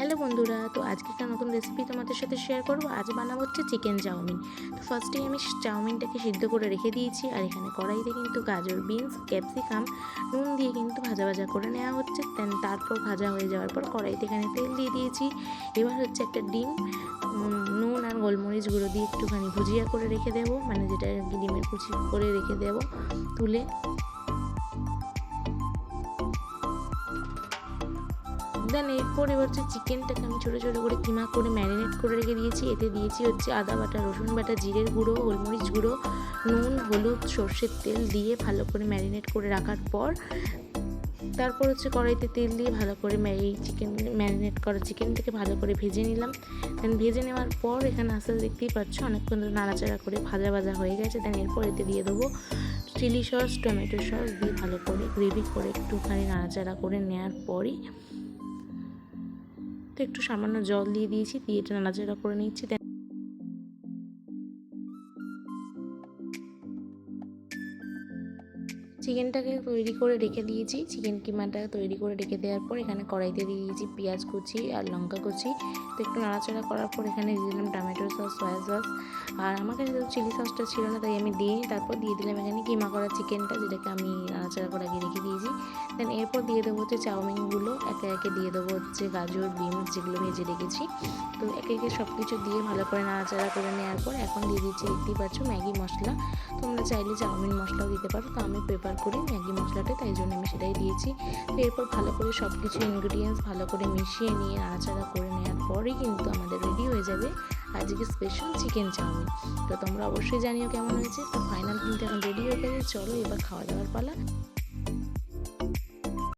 Hello বন্ধুরা, তো আজকে একটা নতুন রেসিপি তোমাদের সাথে শেয়ার করবো। আজ বানাবো হচ্ছে চিকেন চাউমিন। তো ফার্স্টেই আমি চাউমিনটাকে সিদ্ধ করে রেখে দিয়েছি, আর এখানে কড়াইতে কিন্তু গাজর, বিনস, ক্যাপসিকাম নুন দিয়ে কিন্তু ভাজা ভাজা করে নেওয়া হচ্ছে। তারপর ভাজা হয়ে যাওয়ার পর কড়াইতে এখানে তেল দিয়ে দিয়েছি। এবার হচ্ছে একটা ডিম নুন আর গোলমরিচ গুঁড়ো দিয়ে একটুখানি ভুজিয়া করে রেখে দেবো, মানে যেটা ডিমের কুচি করে রেখে দেবো তুলে। দেন এরপর এবার হচ্ছে চিকেনটাকে আমি ছোটো ছোটো করে কিমা করে ম্যারিনেট করে রেখে দিয়েছি। এতে দিয়েছি হচ্ছে আদা বাটা, রসুন বাটা, জিরের গুঁড়ো, গোলমরিচ গুঁড়ো, নুন, হলুদ, সর্ষের তেল দিয়ে ভালো করে ম্যারিনেট করে রাখার পর তারপর হচ্ছে কড়াইতে তেল দিয়ে ভালো করে এই ম্যারিনেট করা চিকেনটাকে ভালো করে ভেজে নিলাম। দেন ভেজে নেওয়ার পর এখানে আস্তে আস্তে দেখতেই পাচ্ছ অনেকক্ষণ নাড়াচাড়া করে ভাজা ভাজা হয়ে গেছে। দেন এরপর এতে দিয়ে দেবো চিলি সস, টমেটো সস দিয়ে ভালো করে গ্রেভি করে একটুখানি নাড়াচাড়া করে নেওয়ার পরই তো একটু সামান্য জল দিয়ে দিয়েছি, দিয়ে এটা নাড়াচাড়া করে নিচ্ছি। চিকেনটাকে তৈরি করে রেখে দিয়েছি। চিকেন কিমাটা তৈরি করে রেখে দেওয়ার পর এখানে কড়াইতে দিয়ে দিয়েছি পেঁয়াজ কুচি আর লঙ্কা কুচি। তো একটু নাড়াচাড়া করার পর এখানে দিয়ে দিলাম টমেটো সস, সয়া সস, আর আমার কাছে চিলি সসটা ছিল না তাই আমি দিই। তারপর দিয়ে দিলাম এখানে কিমা করা চিকেনটা, যেটাকে আমি নাড়াচাড়া করে আগে রেখে দিয়েছি। দেন এরপর দিয়ে দেবো হচ্ছে চাউমিনগুলো, একে একে দিয়ে দেবো হচ্ছে গাজর, বিনস যেগুলো ভেজে রেখেছি। তো একে একে সব কিছু দিয়ে ভালো করে নাড়াচাড়া করে নেওয়ার পর এখন দিয়ে দিচ্ছি, দেখতেই পাচ্ছ, ম্যাগি মশলা। তোমরা চাইলে চাউমিন মশলাও দিতে পারো, তো আমি প্রেফার করি ম্যাগি মশলাটা, তাই জন্য আমি সেটাই দিয়েছি। তো এরপর ভালো করে সব কিছু ইনগ্রিডিয়েন্টস ভালো করে মিশিয়ে নিয়ে নাড়াচাড়া করে নেওয়ার পরেই কিন্তু আমাদের রেডি হয়ে যাবে আজকে স্পেশাল চিকেন চাউমিন। তো তোমরা অবশ্যই জানিও কেমন হয়েছে। তো ফাইনাল কিন্তু এখন রেডি হয়ে গেছে, চলো এবার খাওয়া দাওয়ার পালা।